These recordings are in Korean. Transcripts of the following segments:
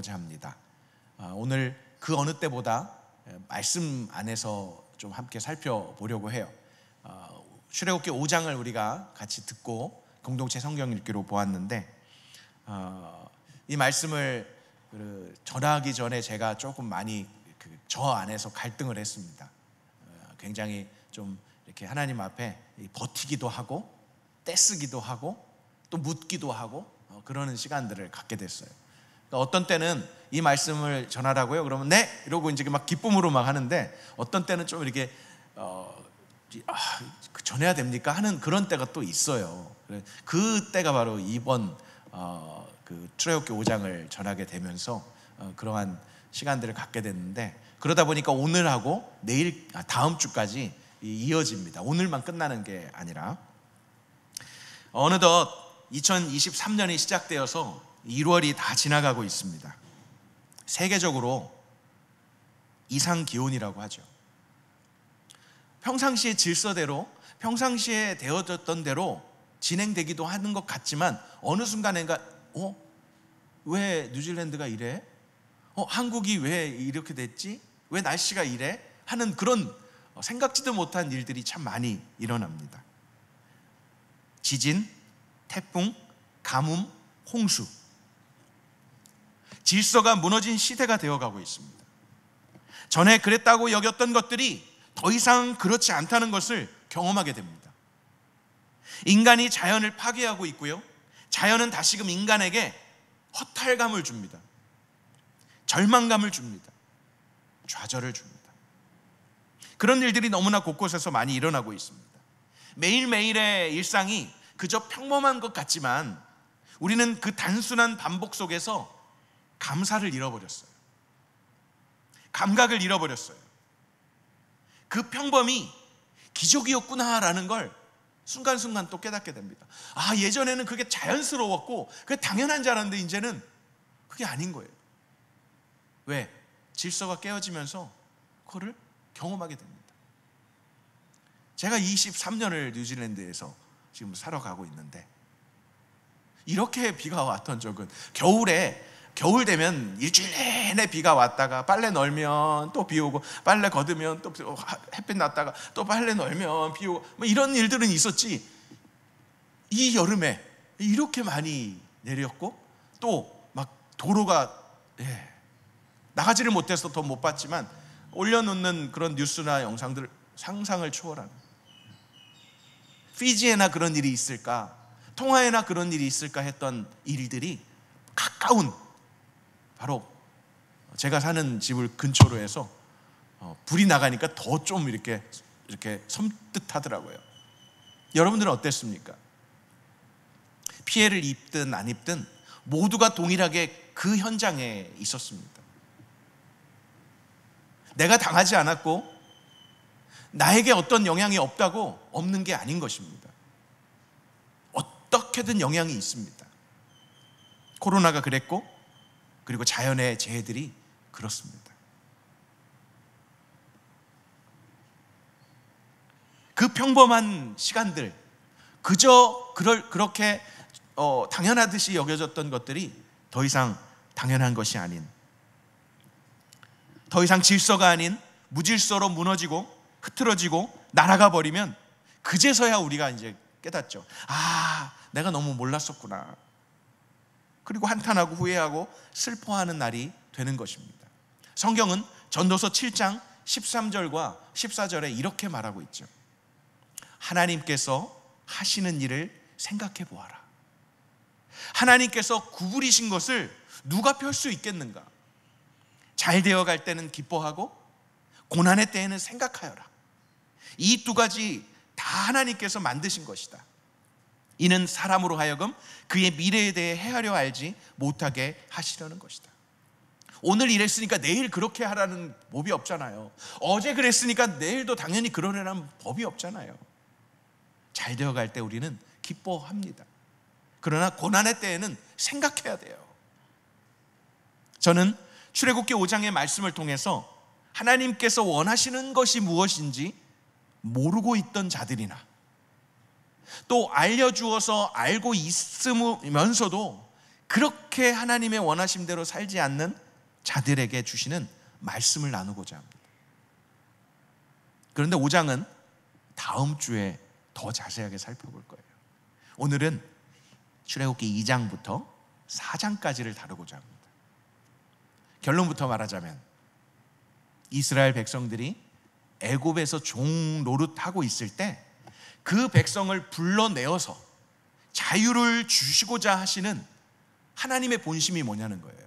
보고자 합니다. 오늘 그 어느 때보다 말씀 안에서 좀 함께 살펴보려고 해요. 출애굽기 5장을 우리가 같이 듣고 공동체 성경 읽기로 보았는데, 이 말씀을 전하기 전에 제가 조금 많이 저 안에서 갈등을 했습니다. 굉장히 좀 이렇게 하나님 앞에 버티기도 하고 떼쓰기도 하고 또 묻기도 하고 그러는 시간들을 갖게 됐어요. 그러니까 어떤 때는 이 말씀을 전하라고요? 그러면 네! 이러고 이제 막 기쁨으로 막 하는데, 어떤 때는 좀 이렇게 전해야 됩니까? 하는 그런 때가 또 있어요. 그 때가 바로 이번 그 출애굽기 5장을 전하게 되면서 그러한 시간들을 갖게 됐는데, 그러다 보니까 오늘하고 내일, 다음 주까지 이어집니다. 오늘만 끝나는 게 아니라. 어느덧 2023년이 시작되어서 1월이 다 지나가고 있습니다. 세계적으로 이상기온이라고 하죠. 평상시의 질서대로, 평상시에 되어졌던 대로 진행되기도 하는 것 같지만, 어느 순간인가 왜 뉴질랜드가 이래? 한국이 왜 이렇게 됐지? 왜 날씨가 이래? 하는 그런 생각지도 못한 일들이 참 많이 일어납니다. 지진, 태풍, 가뭄, 홍수, 질서가 무너진 시대가 되어가고 있습니다. 전에 그랬다고 여겼던 것들이 더 이상 그렇지 않다는 것을 경험하게 됩니다. 인간이 자연을 파괴하고 있고요, 자연은 다시금 인간에게 허탈감을 줍니다. 절망감을 줍니다. 좌절을 줍니다. 그런 일들이 너무나 곳곳에서 많이 일어나고 있습니다. 매일매일의 일상이 그저 평범한 것 같지만, 우리는 그 단순한 반복 속에서 감사를 잃어버렸어요. 감각을 잃어버렸어요. 그 평범이 기적이었구나라는 걸 순간순간 또 깨닫게 됩니다. 예전에는 그게 자연스러웠고 그게 당연한 줄 알았는데 이제는 그게 아닌 거예요. 왜? 질서가 깨어지면서 그거를 경험하게 됩니다. 제가 23년을 뉴질랜드에서 지금 살아가고 있는데, 이렇게 비가 왔던 적은, 겨울 되면 일주일 내내 비가 왔다가 빨래 널면 또 비 오고, 빨래 걷으면 또 햇빛 났다가 또 빨래 널면 비 오고, 뭐 이런 일들은 있었지, 이 여름에 이렇게 많이 내렸고, 또 막 도로가 나가지를 못해서 더 못 봤지만 올려놓는 그런 뉴스나 영상들 상상을 초월하는, 피지에나 그런 일이 있을까, 통화에나 그런 일이 있을까 했던 일들이 가까운, 바로 제가 사는 집을 근처로 해서 불이 나가니까 더 좀 이렇게 섬뜩하더라고요. 여러분들은 어땠습니까? 피해를 입든 안 입든 모두가 동일하게 그 현장에 있었습니다. 내가 당하지 않았고 나에게 어떤 영향이 없는 게 아닌 것입니다. 어떻게든 영향이 있습니다. 코로나가 그랬고, 그리고 자연의 재해들이 그렇습니다. 그 평범한 시간들, 그저 그렇게 당연하듯이 여겨졌던 것들이 더 이상 당연한 것이 아닌, 더 이상 질서가 아닌 무질서로 무너지고 흐트러지고 날아가 버리면, 그제서야 우리가 이제 깨닫죠. 내가 너무 몰랐었구나. 그리고 한탄하고 후회하고 슬퍼하는 날이 되는 것입니다. 성경은 전도서 7장 13절과 14절에 이렇게 말하고 있죠. 하나님께서 하시는 일을 생각해 보아라. 하나님께서 구부리신 것을 누가 펼 수 있겠는가? 잘 되어갈 때는 기뻐하고 고난의 때에는 생각하여라. 이 두 가지 다 하나님께서 만드신 것이다. 이는 사람으로 하여금 그의 미래에 대해 헤아려 알지 못하게 하시려는 것이다. 오늘 이랬으니까 내일 그렇게 하라는 법이 없잖아요. 어제 그랬으니까 내일도 당연히 그러려는 법이 없잖아요. 잘 되어갈 때 우리는 기뻐합니다. 그러나 고난의 때에는 생각해야 돼요. 저는 출애굽기 5장의 말씀을 통해서 하나님께서 원하시는 것이 무엇인지 모르고 있던 자들이나, 또 알려주어서 알고 있으면서도 그렇게 하나님의 원하심대로 살지 않는 자들에게 주시는 말씀을 나누고자 합니다. 그런데 5장은 다음 주에 더 자세하게 살펴볼 거예요. 오늘은 출애굽기 2장부터 4장까지를 다루고자 합니다. 결론부터 말하자면 이스라엘 백성들이 애굽에서 종 노릇하고 있을 때 그 백성을 불러내어서 자유를 주시고자 하시는 하나님의 본심이 뭐냐는 거예요.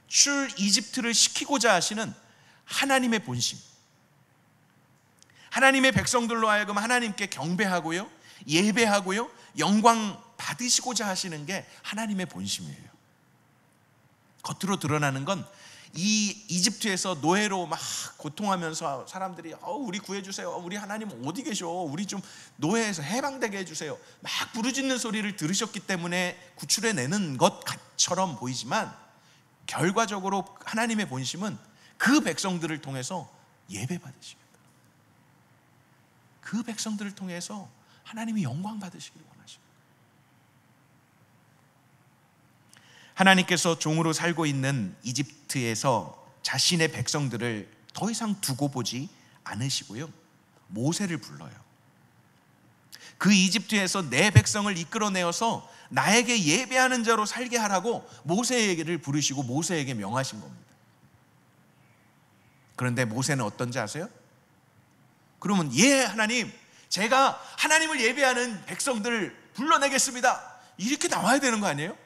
출 이집트를 시키고자 하시는 하나님의 본심, 하나님의 백성들로 하여금 하나님께 경배하고요, 예배하고요, 영광 받으시고자 하시는 게 하나님의 본심이에요. 겉으로 드러나는 건 이 이집트에서 노예로 막 고통하면서 사람들이 우리 구해주세요, 우리 하나님 어디 계셔, 우리 좀 노예에서 해방되게 해주세요, 막 부르짖는 소리를 들으셨기 때문에 구출해내는 것처럼 보이지만 결과적으로 하나님의 본심은 그 백성들을 통해서 예배 받으시겠다, 그 백성들을 통해서 하나님이 영광 받으시기를 원하십니다. 하나님께서 종으로 살고 있는 이집트에서 자신의 백성들을 더 이상 두고 보지 않으시고요, 모세를 불러요. 그 이집트에서 내 백성을 이끌어내어서 나에게 예배하는 자로 살게 하라고 모세에게를 부르시고 모세에게 명하신 겁니다. 그런데 모세는 어떤지 아세요? 그러면 하나님, 제가 하나님을 예배하는 백성들을 불러내겠습니다, 이렇게 나와야 되는 거 아니에요?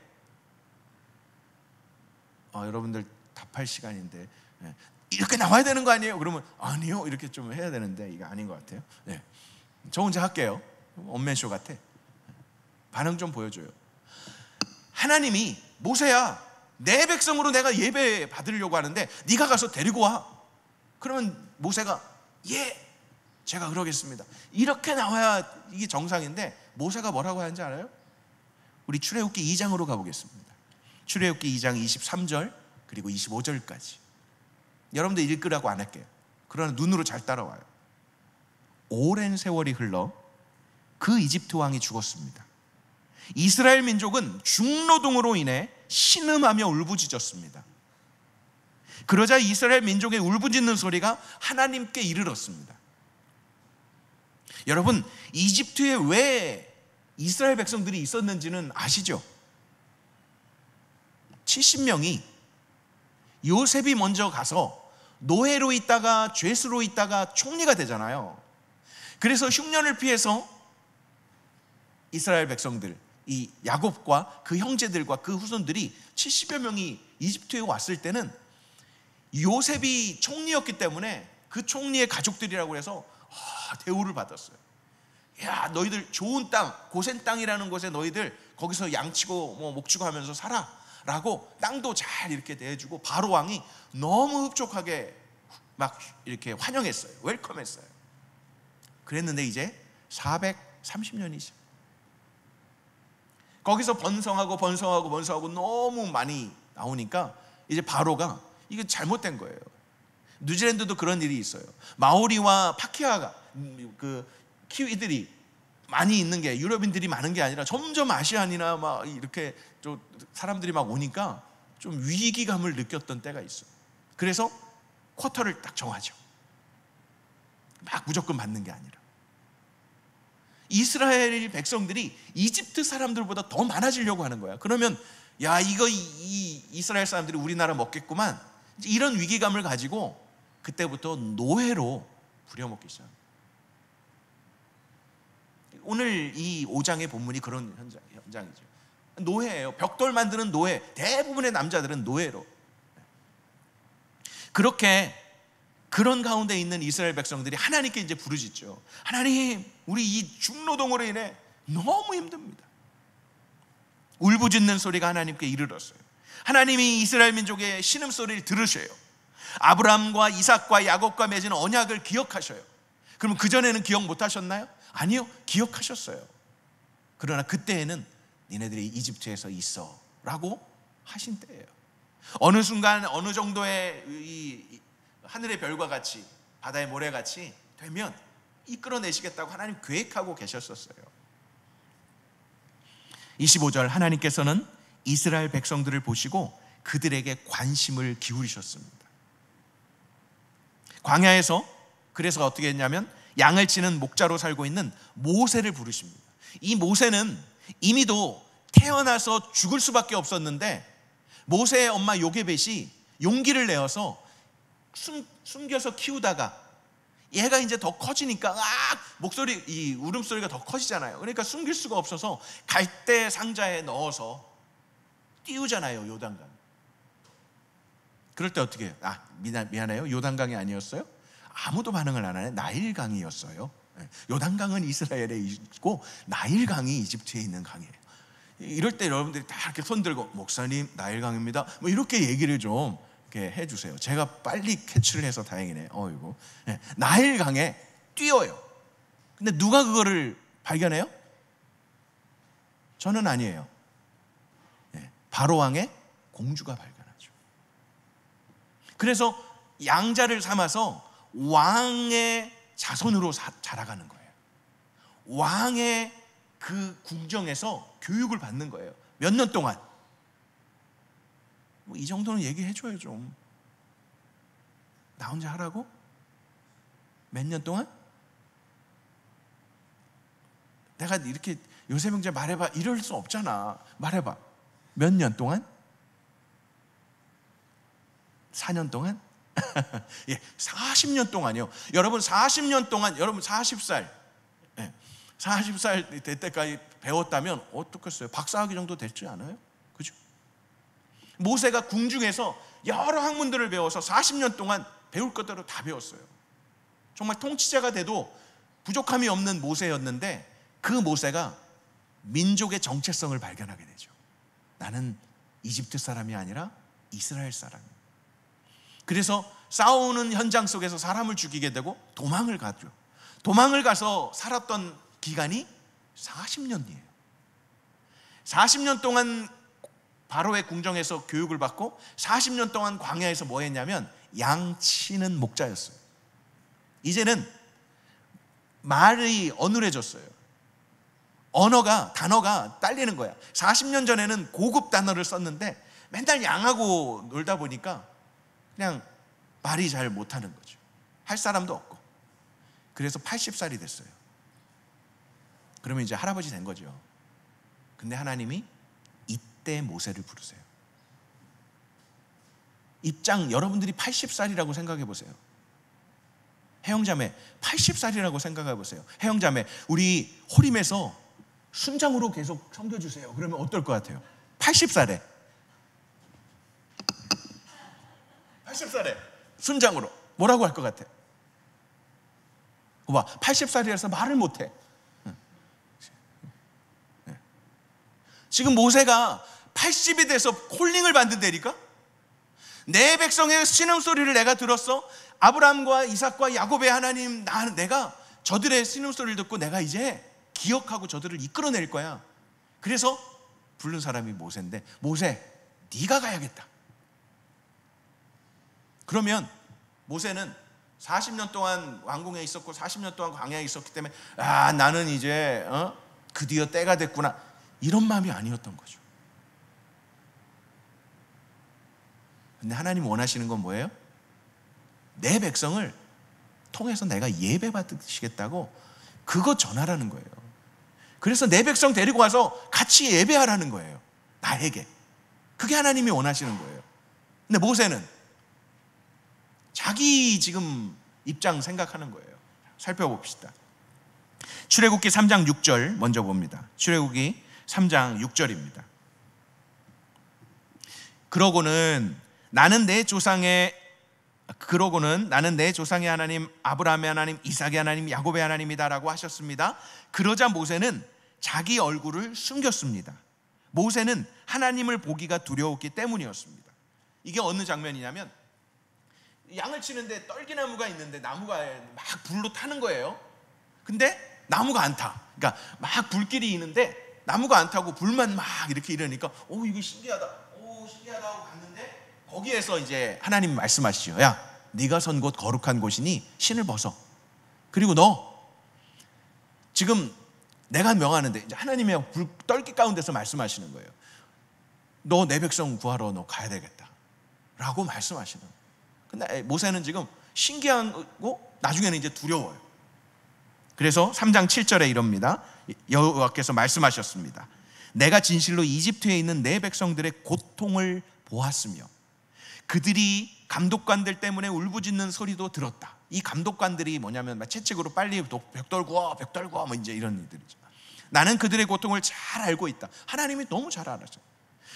여러분들 답할 시간인데 이렇게 나와야 되는 거 아니에요? 그러면 아니요, 이렇게 좀 해야 되는데 이게 아닌 것 같아요. 저 혼자 할게요. 원맨쇼 같아. 반응 좀 보여줘요. 하나님이 모세야, 내 백성으로 내가 예배 받으려고 하는데 네가 가서 데리고 와. 그러면 모세가 제가 그러겠습니다, 이렇게 나와야 이게 정상인데 모세가 뭐라고 하는지 알아요? 우리 출애굽기 2장으로 가보겠습니다. 출애굽기 2장 23절 그리고 25절까지 여러분들 읽으라고 안 할게요. 그러나 눈으로 잘 따라와요. 오랜 세월이 흘러 그 이집트 왕이 죽었습니다. 이스라엘 민족은 중노동으로 인해 신음하며 울부짖었습니다. 그러자 이스라엘 민족의 울부짖는 소리가 하나님께 이르렀습니다. 여러분, 이집트에 왜 이스라엘 백성들이 있었는지는 아시죠? 70명이 요셉이 먼저 가서 노예로 있다가 죄수로 있다가 총리가 되잖아요. 그래서 흉년을 피해서 이스라엘 백성들, 이 야곱과 그 형제들과 그 후손들이 70여 명이 이집트에 왔을 때는 요셉이 총리였기 때문에 그 총리의 가족들이라고 해서 대우를 받았어요. 야, 너희들 좋은 땅, 고센 땅이라는 곳에 너희들 거기서 양치고 목치고 하면서 살아 라고 땅도 잘 이렇게 대해주고 바로 왕이 너무 흡족하게 막 이렇게 환영했어요. 웰컴했어요. 그랬는데 이제 430년이죠. 거기서 번성하고 너무 많이 나오니까 이제 바로가 이게 잘못된 거예요. 뉴질랜드도 그런 일이 있어요. 마오리와 파키아가 그 키위들이 많이 있는 게, 유럽인들이 많은 게 아니라 점점 아시안이나 막 이렇게 좀 사람들이 막 오니까 좀 위기감을 느꼈던 때가 있어요. 그래서 쿼터를 딱 정하죠. 막 무조건 받는 게 아니라. 이스라엘 백성들이 이집트 사람들보다 더 많아지려고 하는 거야. 그러면 이 이스라엘 사람들이 우리나라 먹겠구만, 이런 위기감을 가지고 그때부터 노예로 부려먹기 시작합니다. 오늘 이 5장의 본문이 그런 현장이죠. 노예예요. 벽돌 만드는 노예. 대부분의 남자들은 노예로. 그렇게 그런 가운데 있는 이스라엘 백성들이 하나님께 이제 부르짖죠. 하나님, 우리 이 중노동으로 인해 너무 힘듭니다. 울부짖는 소리가 하나님께 이르렀어요. 하나님이 이스라엘 민족의 신음소리를 들으셔요. 아브라함과 이삭과 야곱과 맺은 언약을 기억하셔요. 그러면 그전에는 기억 못하셨나요? 아니요, 기억하셨어요. 그러나 그때에는 니네들이 이집트에서 있어 라고 하신 때예요. 어느 순간 어느 정도의 이 하늘의 별과 같이 바다의 모래같이 되면 이끌어내시겠다고 하나님 계획하고 계셨었어요. 25절, 하나님께서는 이스라엘 백성들을 보시고 그들에게 관심을 기울이셨습니다. 광야에서 그래서 어떻게 했냐면 양을 치는 목자로 살고 있는 모세를 부르십니다. 이 모세는 이미도 태어나서 죽을 수밖에 없었는데 모세의 엄마 요게벳이 용기를 내어서 숨겨서 키우다가 얘가 이제 더 커지니까 목소리, 이 울음소리가 더 커지잖아요. 그러니까 숨길 수가 없어서 갈대 상자에 넣어서 띄우잖아요, 요단강. 그럴 때 어떻게 해요? 미안해요, 요단강이 아니었어요? 아무도 반응을 안 하네. 나일강이었어요. 요단강은 이스라엘에 있고 나일강이 이집트에 있는 강이에요. 이럴 때 여러분들이 다 이렇게 손 들고 목사님 나일강입니다 뭐 이렇게 얘기를 좀 이렇게 해주세요. 제가 빨리 캐치를 해서 다행이네. 이거 나일강에 뛰어요. 근데 누가 그거를 발견해요? 저는 아니에요. 바로왕의 공주가 발견하죠. 그래서 양자를 삼아서 왕의 자손으로 자라가는 거예요. 왕의 그 궁정에서 교육을 받는 거예요. 몇 년 동안. 뭐 이 정도는 얘기해줘요 좀. 나 혼자 하라고? 몇 년 동안? 내가 이렇게 요셉형제 말해봐 이럴 수 없잖아. 말해봐. 몇 년 동안? 4년 동안? 예, 40년 동안이요. 여러분 40년 동안 여러분 40살 40살 될 때까지 배웠다면 어떻겠어요? 박사학위 정도 됐지 않아요? 그죠? 모세가 궁중에서 여러 학문들을 배워서 40년 동안 배울 것대로 다 배웠어요. 정말 통치자가 돼도 부족함이 없는 모세였는데 그 모세가 민족의 정체성을 발견하게 되죠. 나는 이집트 사람이 아니라 이스라엘 사람이에요. 그래서 싸우는 현장 속에서 사람을 죽이게 되고 도망을 가죠. 도망을 가서 살았던 기간이 40년이에요. 40년 동안 바로의 궁정에서 교육을 받고 40년 동안 광야에서 뭐 했냐면 양 치는 목자였어요. 이제는 말이 어눌해졌어요. 단어가 딸리는 거야. 40년 전에는 고급 단어를 썼는데 맨날 양하고 놀다 보니까 그냥 말이 잘 못하는 거죠. 할 사람도 없고. 그래서 80살이 됐어요. 그러면 이제 할아버지 된 거죠. 근데 하나님이 이때 모세를 부르세요. 입장 여러분들이 80살이라고 생각해 보세요. 해영자매 80살이라고 생각해 보세요. 해영자매 우리 호림에서 순장으로 계속 섬겨주세요. 그러면 어떨 것 같아요? 80살에 순장으로 뭐라고 할 것 같아? 봐, 80살이라서 말을 못해. 지금 모세가 80이 돼서 콜링을 받는다니까? 내 백성의 신음소리를 내가 들었어. 아브라함과 이삭과 야곱의 하나님, 내가 저들의 신음소리를 듣고 내가 이제 기억하고 저들을 이끌어낼 거야. 그래서 부른 사람이 모세인데, 모세 네가 가야겠다. 그러면 모세는 40년 동안 왕궁에 있었고 40년 동안 광야에 있었기 때문에 나는 이제 드디어 때가 됐구나 이런 마음이 아니었던 거죠. 근데 하나님 원하시는 건 뭐예요? 내 백성을 통해서 내가 예배 받으시겠다고 그거 전하라는 거예요. 그래서 내 백성 데리고 와서 같이 예배하라는 거예요. 나에게. 그게 하나님이 원하시는 거예요. 근데 모세는 자기 지금 입장 생각하는 거예요. 살펴봅시다. 출애굽기 3장 6절 먼저 봅니다. 출애굽기 3장 6절입니다. 그러고는 나는 내 조상의 하나님 아브라함의 하나님 이삭의 하나님 야곱의 하나님이다라고 하셨습니다. 그러자 모세는 자기 얼굴을 숨겼습니다. 모세는 하나님을 보기가 두려웠기 때문이었습니다. 이게 어느 장면이냐면 양을 치는데 떨기나무가 있는데 나무가 막 불로 타는 거예요. 근데 나무가 안 타. 그러니까 막 불길이 있는데 나무가 안 타고 불만 막 이렇게 이러니까 이거 신기하다 하고 갔는데 거기에서 이제 하나님 말씀하시죠. 야, 네가 선 곳 거룩한 곳이니 신을 벗어. 그리고 너 지금 내가 명하는데, 이제 하나님의 떨기 가운데서 말씀하시는 거예요. 너 내 백성 구하러 너 가야 되겠다 라고 말씀하시는 거예요. 근데 모세는 지금 신기하고 나중에는 이제 두려워요. 그래서 3장 7절에 이럽니다. 여호와께서 말씀하셨습니다. 내가 진실로 이집트에 있는 내 백성들의 고통을 보았으며 그들이 감독관들 때문에 울부짖는 소리도 들었다. 이 감독관들이 뭐냐면 채찍으로 빨리 벽돌 구워 뭐 이제 이런 일들이죠. 나는 그들의 고통을 잘 알고 있다. 하나님이 너무 잘 알았죠.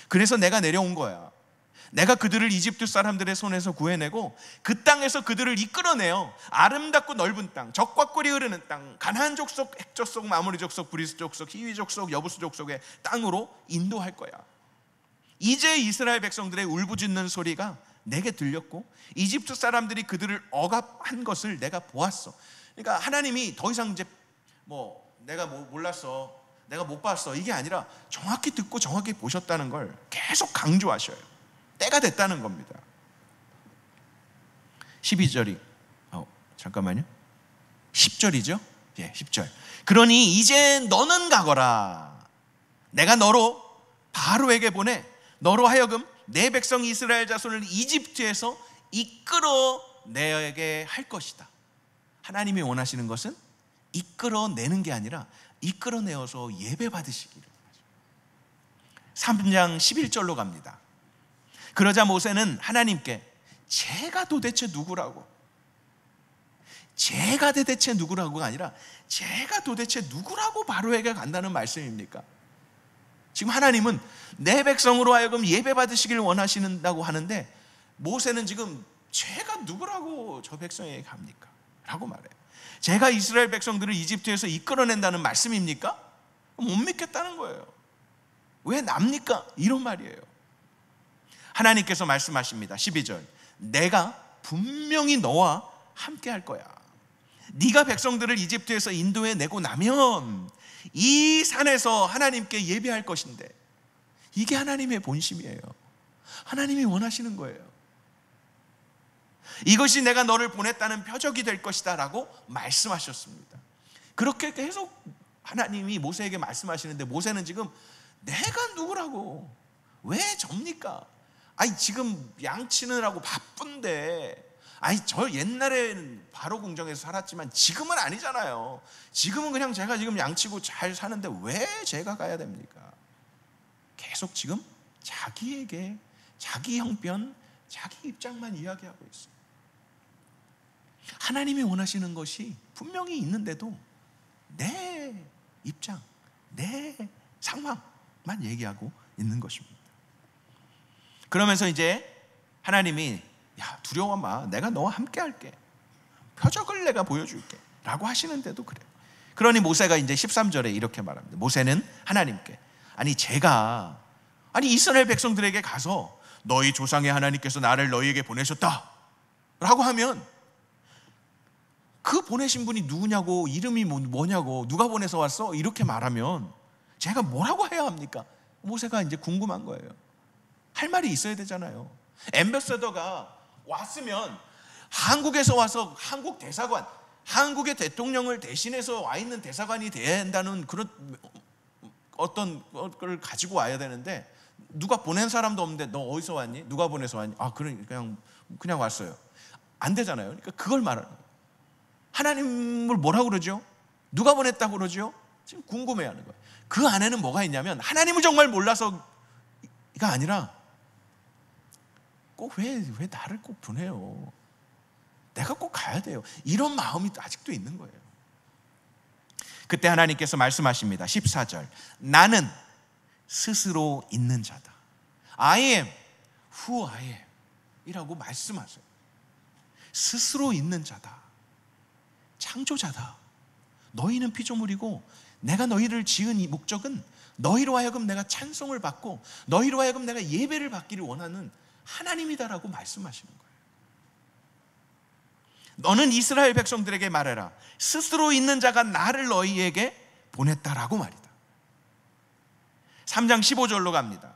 그래서 내가 내려온 거야. 내가 그들을 이집트 사람들의 손에서 구해내고 그 땅에서 그들을 이끌어내어 아름답고 넓은 땅, 적과 꿀이 흐르는 땅, 가나안 족속, 헷 족속, 마므리 족속, 브리스 족속, 히위 족속, 여부스 족속의 땅으로 인도할 거야. 이제 이스라엘 백성들의 울부짖는 소리가 내게 들렸고 이집트 사람들이 그들을 억압한 것을 내가 보았어. 그러니까 하나님이 더 이상 이제 내가 몰랐어, 내가 못 봤어, 이게 아니라 정확히 듣고 정확히 보셨다는 걸 계속 강조하셔요. 때가 됐다는 겁니다. 12절이 잠깐만요. 10절이죠? 예, 10절. 그러니 이제 너는 가거라. 내가 너로 바로에게 보내 너로 하여금 내 백성 이스라엘 자손을 이집트에서 이끌어내게 할 것이다. 하나님이 원하시는 것은 이끌어내는 게 아니라 이끌어내어서 예배 받으시기를. 3장 11절로 갑니다. 그러자 모세는 하나님께 제가 도대체 누구라고? 제가 도대체 누구라고가 아니라 제가 도대체 누구라고 바로에게 간다는 말씀입니까? 지금 하나님은 내 백성으로 하여금 예배 받으시길 원하신다고 하는데 모세는 지금 제가 누구라고 저 백성에게 갑니까? 라고 말해요. 제가 이스라엘 백성들을 이집트에서 이끌어낸다는 말씀입니까? 못 믿겠다는 거예요. 왜 납니까? 이런 말이에요. 하나님께서 말씀하십니다. 12절. 내가 분명히 너와 함께 할 거야. 네가 백성들을 이집트에서 인도해내고 나면 이 산에서 하나님께 예배할 것인데, 이게 하나님의 본심이에요. 하나님이 원하시는 거예요. 이것이 내가 너를 보냈다는 표적이 될 것이다 라고 말씀하셨습니다. 그렇게 계속 하나님이 모세에게 말씀하시는데 모세는 지금 내가 누구라고, 왜 접니까? 아니 지금 양치느라고 바쁜데, 아니 저 옛날에는 바로 궁정에서 살았지만 지금은 아니잖아요. 지금은 그냥 제가 지금 양치고 잘 사는데 왜 제가 가야 됩니까? 계속 지금 자기에게 자기 형편, 자기 입장만 이야기하고 있어요. 하나님이 원하시는 것이 분명히 있는데도 내 입장, 내 상황만 얘기하고 있는 것입니다. 그러면서 이제 하나님이 야 두려워 마, 내가 너와 함께 할게, 표적을 내가 보여줄게 라고 하시는데도 그래요. 그러니 모세가 이제 13절에 이렇게 말합니다. 모세는 하나님께 제가 이스라엘 백성들에게 가서 너희 조상의 하나님께서 나를 너희에게 보내셨다 라고 하면 그 보내신 분이 누구냐고, 이름이 뭐냐고, 누가 보내서 왔어? 이렇게 말하면 제가 뭐라고 해야 합니까? 모세가 이제 궁금한 거예요. 할 말이 있어야 되잖아요. 앰베서더가 왔으면 한국에서 와서 한국 대사관, 한국의 대통령을 대신해서 와 있는 대사관이 돼야 한다는 그런 어떤 걸 가지고 와야 되는데, 누가 보낸 사람도 없는데 너 어디서 왔니? 누가 보내서 왔니? 그냥 왔어요. 안 되잖아요. 그러니까 그걸 말하는 거예요. 하나님을 뭐라고 그러죠? 누가 보냈다고 그러죠? 지금 궁금해하는 거예요. 그 안에는 뭐가 있냐면 하나님을 정말 몰라서가 아니라 꼭 왜 나를 꼭 보내요? 내가 꼭 가야 돼요. 이런 마음이 아직도 있는 거예요. 그때 하나님께서 말씀하십니다. 14절. 나는 스스로 있는 자다. I am who I am 이라고 말씀하세요. 스스로 있는 자다. 창조자다. 너희는 피조물이고 내가 너희를 지은 이 목적은 너희로 하여금 내가 찬송을 받고 너희로 하여금 내가 예배를 받기를 원하는 하나님이다라고 말씀하시는 거예요. 너는 이스라엘 백성들에게 말해라. 스스로 있는 자가 나를 너희에게 보냈다라고 말이다. 3장 15절로 갑니다.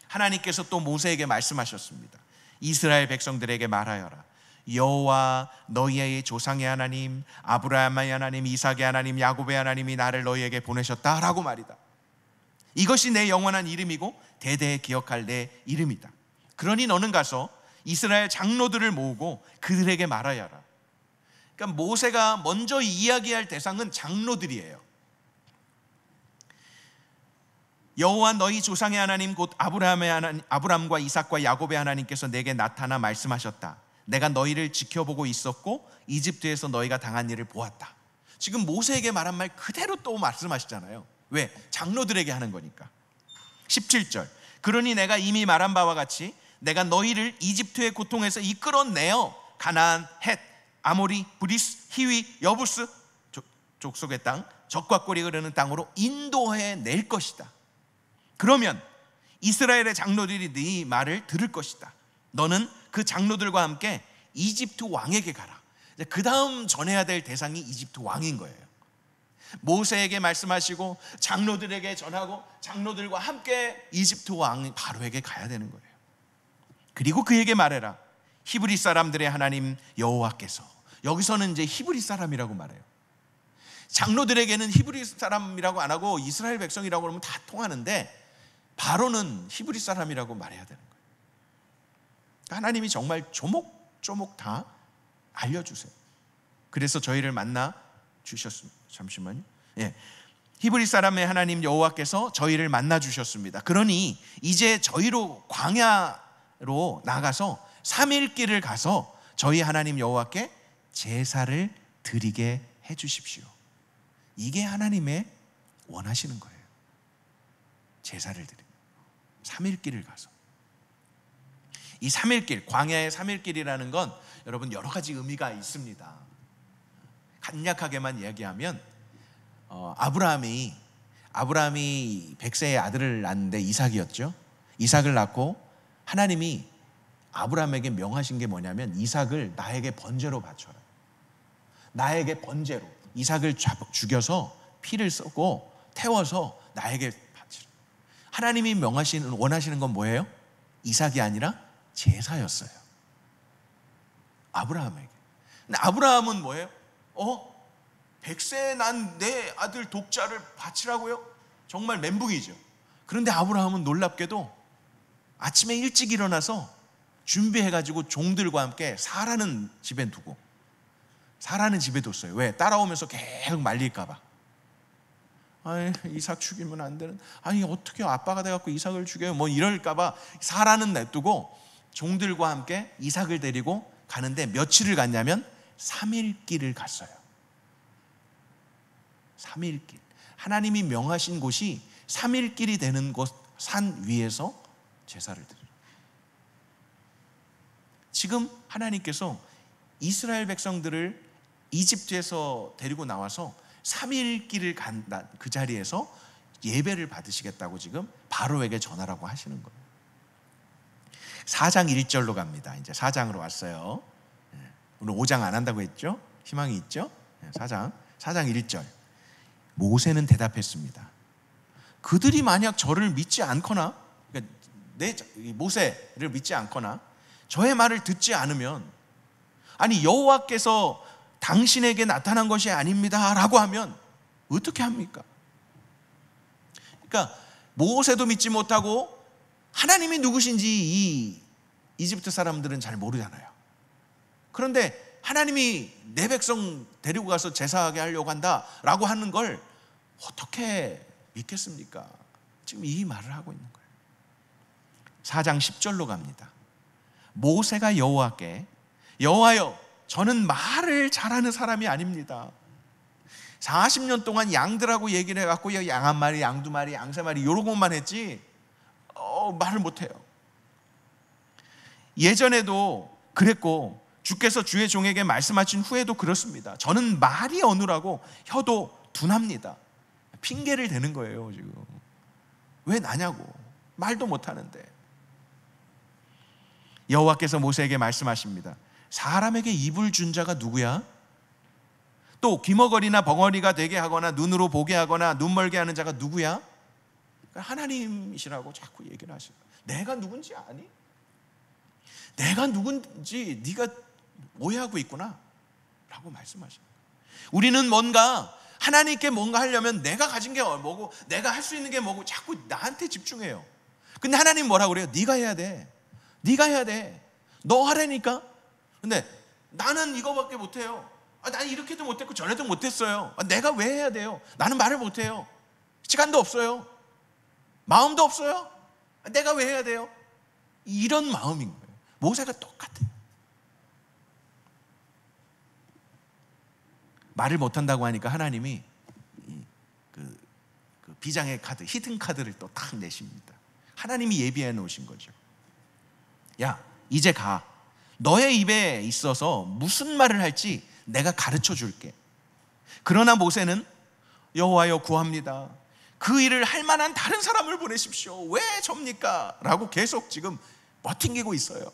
하나님께서 또 모세에게 말씀하셨습니다. 이스라엘 백성들에게 말하여라. 여호와 너희의 조상의 하나님, 아브라함의 하나님, 이삭의 하나님, 야곱의 하나님이 나를 너희에게 보내셨다라고 말이다. 이것이 내 영원한 이름이고 대대에 기억할 내 이름이다. 그러니 너는 가서 이스라엘 장로들을 모으고 그들에게 말하여라. 그러니까 모세가 먼저 이야기할 대상은 장로들이에요. 여호와 너희 조상의 하나님 곧 아브라함과 이삭과 야곱의 하나님께서 내게 나타나 말씀하셨다. 내가 너희를 지켜보고 있었고 이집트에서 너희가 당한 일을 보았다. 지금 모세에게 말한 말 그대로 또 말씀하시잖아요. 왜? 장로들에게 하는 거니까. 17절 그러니 내가 이미 말한 바와 같이 내가 너희를 이집트의 고통에서 이끌어내어 가나안, 헷, 아모리, 브리스, 히위, 여부스 족속의 땅, 적과 꿀이 흐르는 땅으로 인도해 낼 것이다. 그러면 이스라엘의 장로들이 네 말을 들을 것이다. 너는 그 장로들과 함께 이집트 왕에게 가라. 그 다음 전해야 될 대상이 이집트 왕인 거예요. 모세에게 말씀하시고 장로들에게 전하고 장로들과 함께 이집트 왕 바로에게 가야 되는 거예요. 그리고 그에게 말해라. 히브리 사람들의 하나님 여호와께서, 여기서는 이제 히브리 사람이라고 말해요. 장로들에게는 히브리 사람이라고 안 하고 이스라엘 백성이라고 하면 다 통하는데 바로는 히브리 사람이라고 말해야 되는 거예요. 하나님이 정말 조목조목 다 알려주세요. 그래서 저희를 만나 주셨습니다. 잠시만요. 예. 히브리 사람의 하나님 여호와께서 저희를 만나 주셨습니다. 그러니 이제 저희로 광야로 나가서 3일 길을 가서 저희 하나님 여호와께 제사를 드리게 해 주십시오. 이게 하나님의 원하시는 거예요. 제사를 드리고 3일 길을 가서. 이 3일 길, 광야의 3일 길이라는 건 여러분 여러 가지 의미가 있습니다. 간략하게만 이야기하면 아브라함이 100세의 아들을 낳는데 이삭이었죠. 이삭을 낳고 하나님이 아브라함에게 명하신 게 뭐냐면 이삭을 나에게 번제로 바쳐라. 나에게 번제로 이삭을 죽여서 피를 쏟고 태워서 나에게 바치라. 하나님이 원하시는 건 뭐예요? 이삭이 아니라 제사였어요. 아브라함에게. 근데 아브라함은 뭐예요? 100세에 난 내 아들 독자를 바치라고요? 정말 멘붕이죠. 그런데 아브라함은 놀랍게도 아침에 일찍 일어나서 준비해가지고 종들과 함께 사라는 집에 두고, 사라는 집에 뒀어요. 왜? 따라오면서 계속 말릴까봐. 아니, 이삭 죽이면 안 되는, 아니 어떻게 아빠가 돼갖고 이삭을 죽여요? 뭐 이럴까봐 사라는 냅두고 종들과 함께 이삭을 데리고 가는데 며칠을 갔냐면 3일 길을 갔어요. 3일 길. 하나님이 명하신 곳이 3일 길이 되는 곳 산 위에서 제사를 드려요. 지금 하나님께서 이스라엘 백성들을 이집트에서 데리고 나와서 3일 길을 간 그 자리에서 예배를 받으시겠다고 지금 바로에게 전하라고 하시는 거예요. 4장 1절로 갑니다. 이제 4장으로 왔어요. 오늘 5장 안 한다고 했죠? 희망이 있죠? 4장 1절. 모세는 대답했습니다. 그들이 만약 저를 믿지 않거나, 그러니까 모세를 믿지 않거나 저의 말을 듣지 않으면, 아니 여호와께서 당신에게 나타난 것이 아닙니다 라고 하면 어떻게 합니까? 그러니까 모세도 믿지 못하고 하나님이 누구신지 이 이집트 사람들은 잘 모르잖아요. 그런데 하나님이 내 백성 데리고 가서 제사하게 하려고 한다라고 하는 걸 어떻게 믿겠습니까? 지금 이 말을 하고 있는 거예요. 4장 10절로 갑니다. 모세가 여호와께, 여호와여, 저는 말을 잘하는 사람이 아닙니다. 40년 동안 양들하고 얘기를 해갖고 양 한 마리, 양 두 마리, 양 세 마리 이런 것만 했지 말을 못해요. 예전에도 그랬고 주께서 주의 종에게 말씀하신 후에도 그렇습니다. 저는 말이 어눌하고 혀도 둔합니다. 핑계를 대는 거예요. 지금 왜 나냐고, 말도 못하는데. 여호와께서 모세에게 말씀하십니다. 사람에게 입을 준 자가 누구야? 또 귀머거리나 벙어리가 되게 하거나 눈으로 보게 하거나 눈 멀게 하는 자가 누구야? 하나님이시라고 자꾸 얘기를 하시고, 내가 누군지 아니? 내가 누군지 네가 오해하고 있구나 라고 말씀하십니다. 우리는 뭔가 하나님께 뭔가 하려면 내가 가진 게 뭐고 내가 할 수 있는 게 뭐고 자꾸 나한테 집중해요. 근데 하나님 뭐라고 그래요? 네가 해야 돼. 네가 해야 돼. 너 하라니까. 근데 나는 이거밖에 못해요. 나는 이렇게도 못했고 전에도 못했어요. 내가 왜 해야 돼요? 나는 말을 못해요. 시간도 없어요. 마음도 없어요. 내가 왜 해야 돼요? 이런 마음인 거예요. 모세가 똑같아요. 말을 못한다고 하니까 하나님이 그 비장의 카드, 히든 카드를 또 탁 내십니다. 하나님이 예비해 놓으신 거죠. 야, 이제 가. 너의 입에 있어서 무슨 말을 할지 내가 가르쳐 줄게. 그러나 모세는 여호와여 구합니다. 그 일을 할 만한 다른 사람을 보내십시오. 왜 접니까? 라고 계속 지금 버팅기고 있어요.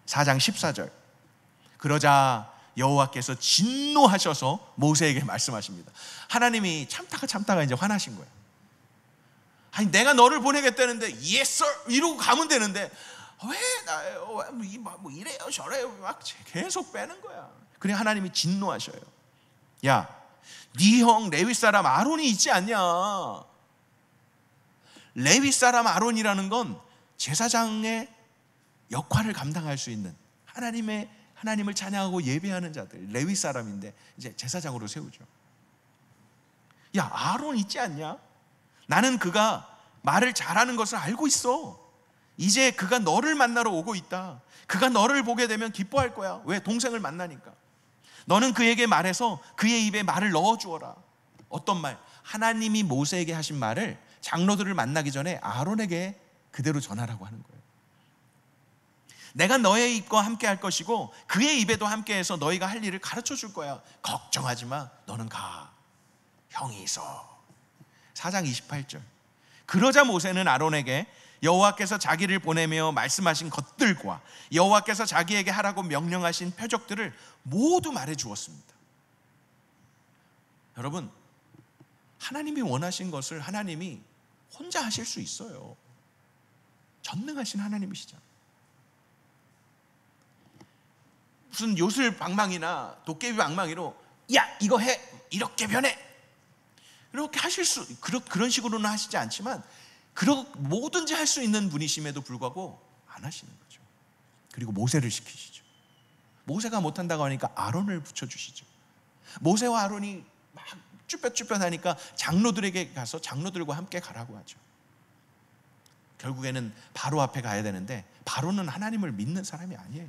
4장 14절. 그러자 여호와께서 진노하셔서 모세에게 말씀하십니다. 하나님이 참다가 이제 화나신 거예요. 아니 내가 너를 보내겠다는데 yes sir 이러고 가면 되는데 왜 나요? 뭐 이래요 저래요 막 계속 빼는 거야. 그래 하나님이 진노하셔요. 야, 네 형 레위 사람 아론이 있지 않냐? 레위 사람 아론이라는 건 제사장의 역할을 감당할 수 있는 하나님을 찬양하고 예배하는 자들, 레위 사람인데 이제 제사장으로 세우죠. 야, 아론 있지 않냐? 나는 그가 말을 잘하는 것을 알고 있어. 이제 그가 너를 만나러 오고 있다. 그가 너를 보게 되면 기뻐할 거야. 왜? 동생을 만나니까. 너는 그에게 말해서 그의 입에 말을 넣어주어라. 어떤 말? 하나님이 모세에게 하신 말을 장로들을 만나기 전에 아론에게 그대로 전하라고 하는 거예요. 내가 너의 입과 함께 할 것이고 그의 입에도 함께 해서 너희가 할 일을 가르쳐 줄 거야. 걱정하지 마. 너는 가. 형이 있어. 4장 28절. 그러자 모세는 아론에게 여호와께서 자기를 보내며 말씀하신 것들과 여호와께서 자기에게 하라고 명령하신 표적들을 모두 말해 주었습니다. 여러분, 하나님이 원하신 것을 하나님이 혼자 하실 수 있어요. 전능하신 하나님이시잖아요. 무슨 요술 방망이나 도깨비 방망이로 야 이거 해 이렇게 변해 이렇게 하실 수 그런 식으로는 하시지 않지만 뭐든지 할 수 있는 분이심에도 불구하고 안 하시는 거죠. 그리고 모세를 시키시죠. 모세가 못한다고 하니까 아론을 붙여주시죠. 모세와 아론이 막 쭈뼛쭈뼛하니까 장로들에게 가서 장로들과 함께 가라고 하죠. 결국에는 바로 앞에 가야 되는데 바로는 하나님을 믿는 사람이 아니에요.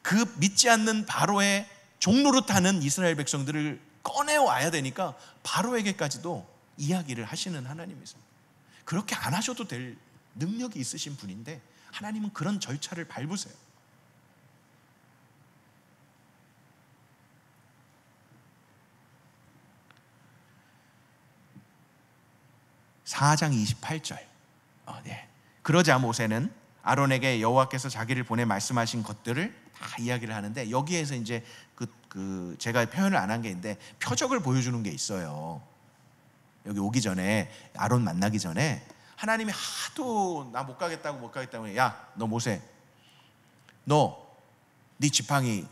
그 믿지 않는 바로의 종노릇하는 이스라엘 백성들을 꺼내와야 되니까 바로에게까지도 이야기를 하시는 하나님이세요. 그렇게 안 하셔도 될 능력이 있으신 분인데 하나님은 그런 절차를 밟으세요. (4장 28절) 그러자 모세는 아론에게 여호와께서 자기를 보내 말씀하신 것들을 다 이야기를 하는데 여기에서 이제 제가 표현을 안 한 게 있는데 표적을 보여주는 게 있어요. 여기 오기 전에 아론 만나기 전에 하나님이 하도 나 못 가겠다고 야 너 모세 너 네 지팡이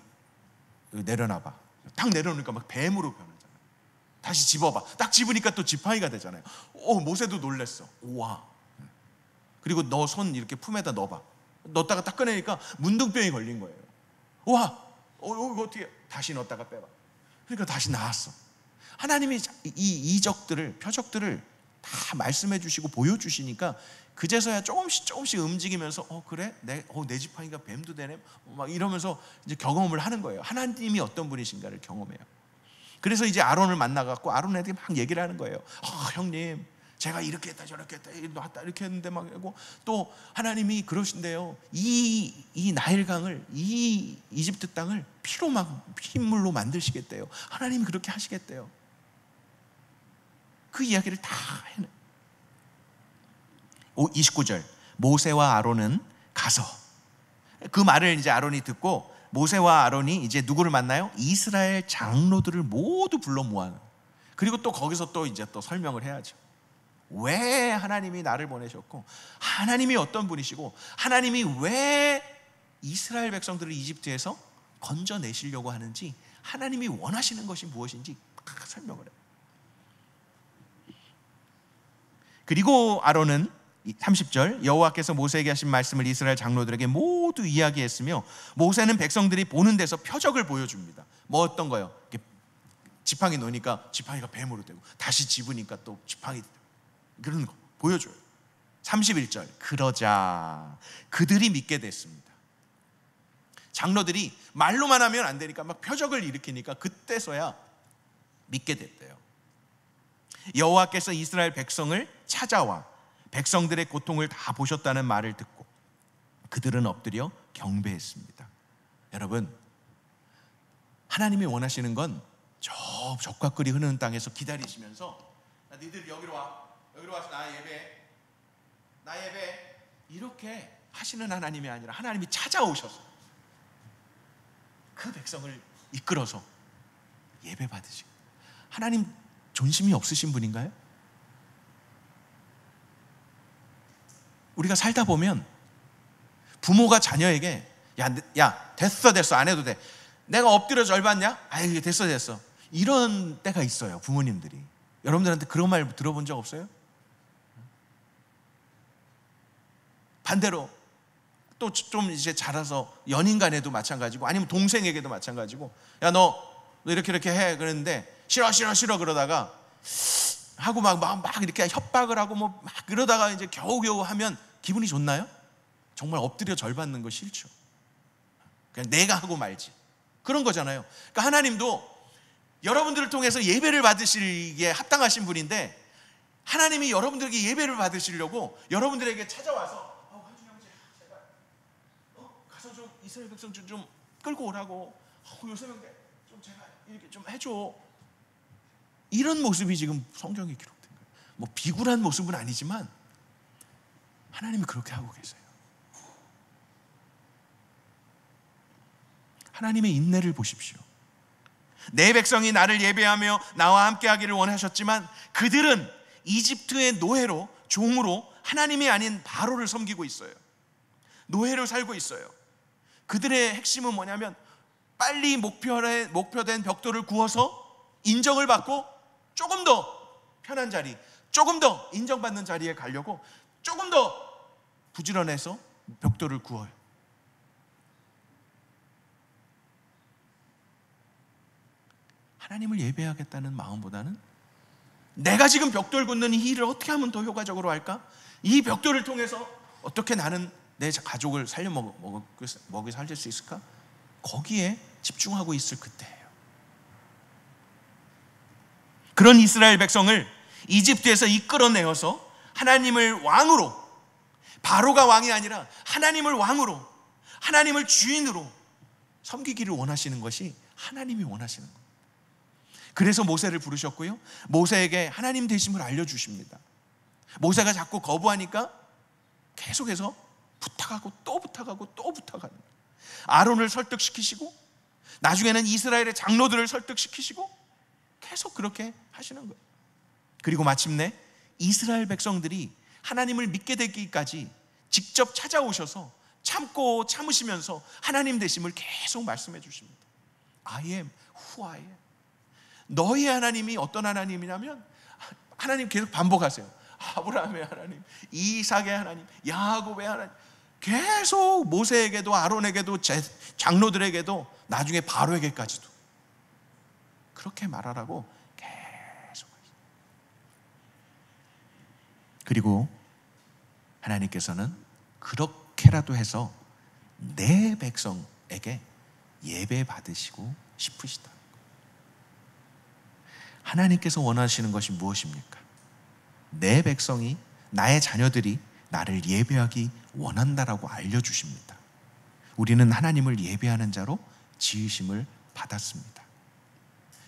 내려놔봐. 딱 내려놓으니까 막 뱀으로 변하잖아요. 다시 집어봐. 딱 집으니까 또 지팡이가 되잖아요. 모세도 놀랬어. 우와. 그리고 너 손 이렇게 품에다 넣어봐. 넣었다가 딱 꺼내니까 문둥병이 걸린 거예요. 와, 이거 어떻게 다시 넣었다가 빼봐. 그러니까 다시 나왔어. 하나님이 이 이적들을 표적들을 다 말씀해 주시고 보여주시니까 그제서야 조금씩 움직이면서 그래? 내 지팡이가 뱀도 되네? 막 이러면서 이제 경험을 하는 거예요. 하나님이 어떤 분이신가를 경험해요. 그래서 이제 아론을 만나갖고 아론에게 막 얘기를 하는 거예요. 형님 제가 이렇게 했다 저렇게 했다 이렇게 했는데 막 하고 또 하나님이 그러신대요. 이 나일강을 이 이집트 땅을 피로 막 핏물로 만드시겠대요. 하나님이 그렇게 하시겠대요. 그 이야기를 다 해내. 29절. 모세와 아론은 가서 그 말을 이제 아론이 듣고 모세와 아론이 이제 누구를 만나요? 이스라엘 장로들을 모두 불러 모아요. 그리고 또 거기서 또 이제 또 설명을 해야죠. 왜 하나님이 나를 보내셨고 하나님이 어떤 분이시고 하나님이 왜 이스라엘 백성들을 이집트에서 건져내시려고 하는지 하나님이 원하시는 것이 무엇인지 딱 설명을 해요. 그리고 아론은 30절, 여호와께서 모세에게 하신 말씀을 이스라엘 장로들에게 모두 이야기했으며 모세는 백성들이 보는 데서 표적을 보여줍니다. 뭐 어떤 거요? 지팡이 놓으니까 지팡이가 뱀으로 되고, 다시 집으니까 또 지팡이 되고, 그런 거 보여줘요. 31절, 그러자 그들이 믿게 됐습니다. 장로들이 말로만 하면 안 되니까 막 표적을 일으키니까 그때서야 믿게 됐대요. 여호와께서 이스라엘 백성을 찾아와 백성들의 고통을 다 보셨다는 말을 듣고 그들은 엎드려 경배했습니다. 여러분, 하나님이 원하시는 건 저 적과 꿀이 흐르는 땅에서 기다리시면서 너희들 여기로 와서 나 예배 이렇게 하시는 하나님이 아니라 하나님이 찾아오셔서 그 백성을 이끌어서 예배 받으시고. 하나님 존심이 없으신 분인가요? 우리가 살다 보면 부모가 자녀에게 야 됐어 안 해도 돼, 내가 엎드려 절 받냐? 아유 됐어 이런 때가 있어요. 부모님들이 여러분들한테 그런 말 들어본 적 없어요? 반대로 또 좀 이제 자라서 연인 간에도 마찬가지고 아니면 동생에게도 마찬가지고 야 너 이렇게 해 그랬는데 싫어 그러다가 하고 막 이렇게 협박을 하고 뭐 막 그러다가 이제 겨우겨우 하면 기분이 좋나요? 정말 엎드려 절 받는 거 싫죠. 그냥 내가 하고 말지 그런 거잖아요. 그러니까 하나님도 여러분들을 통해서 예배를 받으시기에 합당하신 분인데 하나님이 여러분들에게 예배를 받으시려고 여러분들에게 찾아와서 한준 형제 제발 가서 좀 이스라엘 백성 좀 끌고 오라고, 요셉에게 좀 제가 이렇게 좀 해줘, 이런 모습이 지금 성경에 기록된 거예요. 뭐 비굴한 모습은 아니지만 하나님이 그렇게 하고 계세요. 하나님의 인내를 보십시오. 내 백성이 나를 예배하며 나와 함께하기를 원하셨지만 그들은 이집트의 노예로, 종으로 하나님이 아닌 바로를 섬기고 있어요. 노예로 살고 있어요. 그들의 핵심은 뭐냐면 빨리 목표된 벽돌을 구워서 인정을 받고 조금 더 편한 자리, 조금 더 인정받는 자리에 가려고 조금 더 부지런해서 벽돌을 구워요. 하나님을 예배하겠다는 마음보다는 내가 지금 벽돌 굽는 이 일을 어떻게 하면 더 효과적으로 할까? 이 벽돌을 통해서 어떻게 나는 내 가족을 먹여 살릴 수 있을까? 거기에 집중하고 있을 그때예요. 그런 이스라엘 백성을 이집트에서 이끌어내어서 하나님을 왕으로, 바로가 왕이 아니라 하나님을 왕으로, 하나님을 주인으로 섬기기를 원하시는 것이 하나님이 원하시는 겁니다. 그래서 모세를 부르셨고요, 모세에게 하나님 되심을 알려주십니다. 모세가 자꾸 거부하니까 계속해서 부탁하고 또 부탁하고 또 부탁하는 거예요. 아론을 설득시키시고 나중에는 이스라엘의 장로들을 설득시키시고 계속 그렇게 하시는 거예요. 그리고 마침내 이스라엘 백성들이 하나님을 믿게 되기까지 직접 찾아오셔서 참고 참으시면서 하나님 되심을 계속 말씀해 주십니다. I am who I am. 너희 하나님이 어떤 하나님이냐면, 하나님 계속 반복하세요. 아브라함의 하나님, 이삭의 하나님, 야곱의 하나님. 계속 모세에게도 아론에게도 장로들에게도 나중에 바로에게까지도 그렇게 말하라고 계속 하시죠. 그리고 하나님께서는 그렇게라도 해서 내 백성에게 예배 받으시고 싶으시다. 하나님께서 원하시는 것이 무엇입니까? 내 백성이, 나의 자녀들이 나를 예배하기 원한다라고 알려주십니다. 우리는 하나님을 예배하는 자로 지으심을 받았습니다.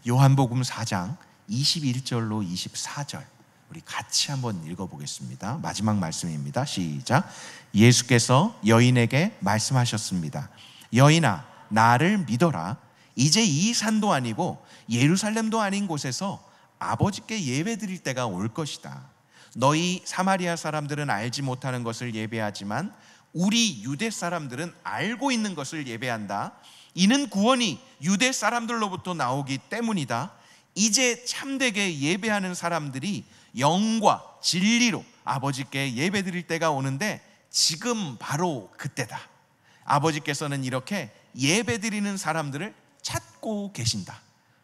요한복음 4장 21절로 24절 우리 같이 한번 읽어보겠습니다. 마지막 말씀입니다. 시작. 예수께서 여인에게 말씀하셨습니다. 여인아, 나를 믿어라. 이제 이 산도 아니고 예루살렘도 아닌 곳에서 아버지께 예배드릴 때가 올 것이다. 너희 사마리아 사람들은 알지 못하는 것을 예배하지만 우리 유대 사람들은 알고 있는 것을 예배한다. 이는 구원이 유대 사람들로부터 나오기 때문이다. 이제 참되게 예배하는 사람들이 영과 진리로 아버지께 예배드릴 때가 오는데 지금 바로 그때다. 아버지께서는 이렇게 예배드리는 사람들을 찾고 계신다.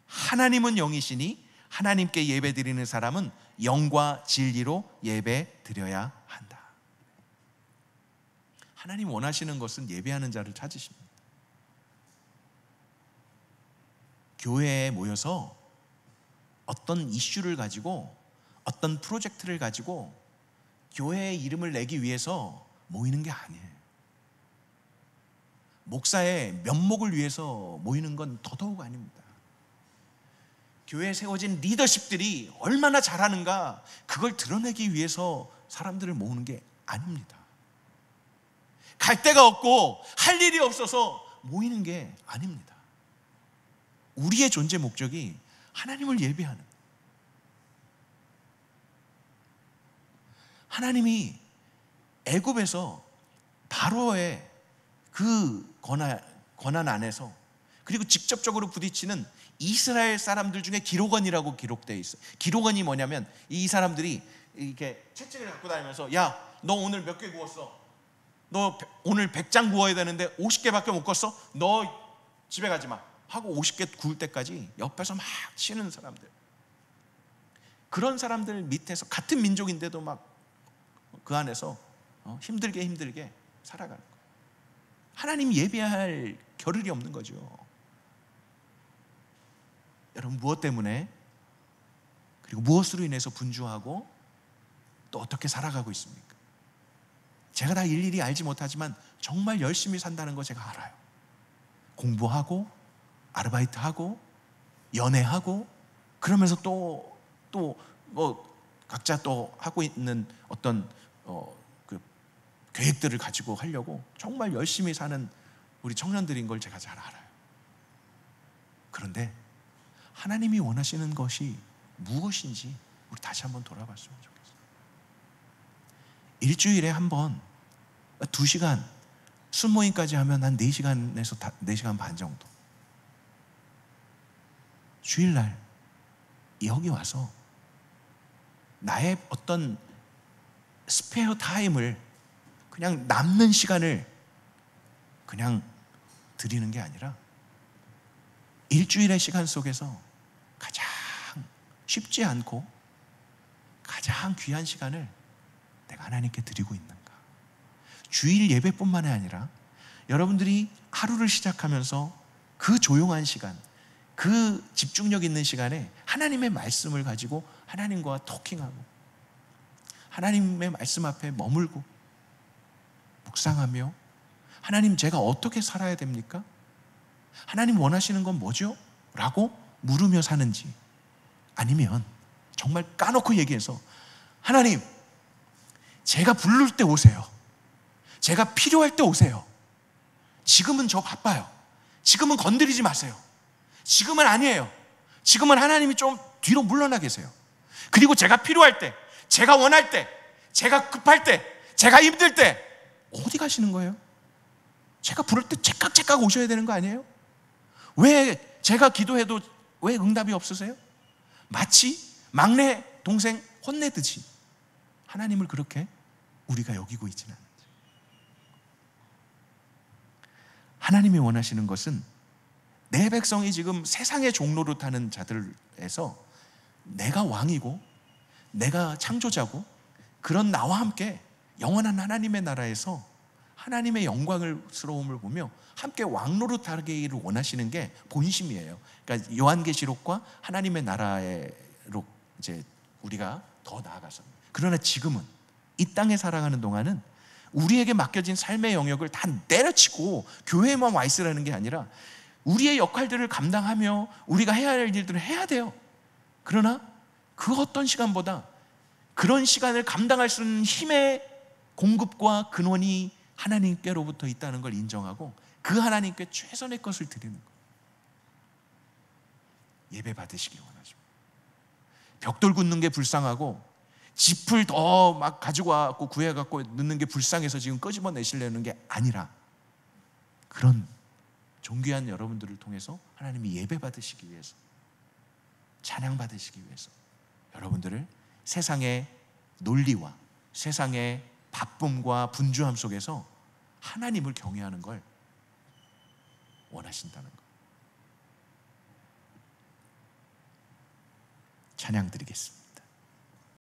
하나님은 영이시니 하나님께 예배드리는 사람은 영과 진리로 예배드려야 한다. 하나님 원하시는 것은 예배하는 자를 찾으십니다. 교회에 모여서 어떤 이슈를 가지고 어떤 프로젝트를 가지고 교회의 이름을 내기 위해서 모이는 게 아니에요. 목사의 면목을 위해서 모이는 건 더더욱 아닙니다. 교회에 세워진 리더십들이 얼마나 잘하는가, 그걸 드러내기 위해서 사람들을 모으는 게 아닙니다. 갈 데가 없고 할 일이 없어서 모이는 게 아닙니다. 우리의 존재 목적이 하나님을 예배하는, 하나님이 애굽에서 바로의 그 권한 안에서, 그리고 직접적으로 부딪히는 이스라엘 사람들 중에 기록원이라고 기록되어 있어요. 기록원이 뭐냐면 이 사람들이 이렇게 채찍을 갖고 다니면서, 야, 너 오늘 몇 개 구웠어? 너 오늘 100장 구워야 되는데 50개밖에 못 구웠어? 너 집에 가지 마 하고 50개 구울 때까지 옆에서 막 치는 사람들, 그런 사람들 밑에서 같은 민족인데도 막 그 안에서 힘들게 살아가는 거예요. 하나님 예배할 겨를이 없는 거죠. 여러분, 무엇 때문에, 그리고 무엇으로 인해서 분주하고 또 어떻게 살아가고 있습니까? 제가 다 일일이 알지 못하지만 정말 열심히 산다는 거 제가 알아요. 공부하고 아르바이트하고 연애하고 그러면서 또 뭐 각자 또 하고 있는 어떤 그 계획들을 가지고 하려고 정말 열심히 사는 우리 청년들인 걸 제가 잘 알아요. 그런데 하나님이 원하시는 것이 무엇인지 우리 다시 한번 돌아봤으면 좋겠어요. 일주일에 한 번 2시간, 순모임까지 하면 한 4시간에서 4시간 반 정도, 주일날 여기 와서 나의 어떤 스페어 타임을, 그냥 남는 시간을 그냥 드리는 게 아니라 일주일의 시간 속에서 가장 쉽지 않고 가장 귀한 시간을 내가 하나님께 드리고 있는가. 주일 예배뿐만이 아니라 여러분들이 하루를 시작하면서 그 조용한 시간, 그 집중력 있는 시간에 하나님의 말씀을 가지고 하나님과 토킹하고 하나님의 말씀 앞에 머물고 묵상하며, 하나님, 제가 어떻게 살아야 됩니까? 하나님 원하시는 건 뭐죠? 라고 물으며 사는지, 아니면 정말 까놓고 얘기해서, 하나님, 제가 부를 때 오세요. 제가 필요할 때 오세요. 지금은 저 바빠요. 지금은 건드리지 마세요. 지금은 아니에요. 지금은 하나님이 좀 뒤로 물러나 계세요. 그리고 제가 필요할 때, 제가 원할 때, 제가 급할 때, 제가 힘들 때 어디 가시는 거예요? 제가 부를 때 째깍째깍 오셔야 되는 거 아니에요? 왜 제가 기도해도 왜 응답이 없으세요? 마치 막내 동생 혼내듯이 하나님을 그렇게 우리가 여기고 있지는 않은지. 하나님이 원하시는 것은 내 백성이 지금 세상의 종로로 타는 자들에서 내가 왕이고 내가 창조자고 그런 나와 함께 영원한 하나님의 나라에서 하나님의 영광스러움을 보며 함께 왕노릇 하기를 원하시는 게 본심이에요. 그러니까 요한계시록과 하나님의 나라로 이제 우리가 더 나아가서, 그러나 지금은 이 땅에 살아가는 동안은 우리에게 맡겨진 삶의 영역을 다 내려치고 교회에만 와 있으라는 게 아니라 우리의 역할들을 감당하며 우리가 해야 할 일들을 해야 돼요. 그러나 그 어떤 시간보다 그런 시간을 감당할 수 있는 힘의 공급과 근원이 하나님께로부터 있다는 걸 인정하고 그 하나님께 최선의 것을 드리는 거예요. 예배 받으시기 원하십니다. 벽돌 굽는 게 불쌍하고 짚을 더 막 가지고 와서 구해갖고 넣는 게 불쌍해서 지금 끄집어내시려는 게 아니라, 그런 존귀한 여러분들을 통해서 하나님이 예배 받으시기 위해서, 찬양 받으시기 위해서 여러분들을 세상의 논리와 세상의 바쁨과 분주함 속에서 하나님을 경외하는 걸 원하신다는 것. 찬양 드리겠습니다.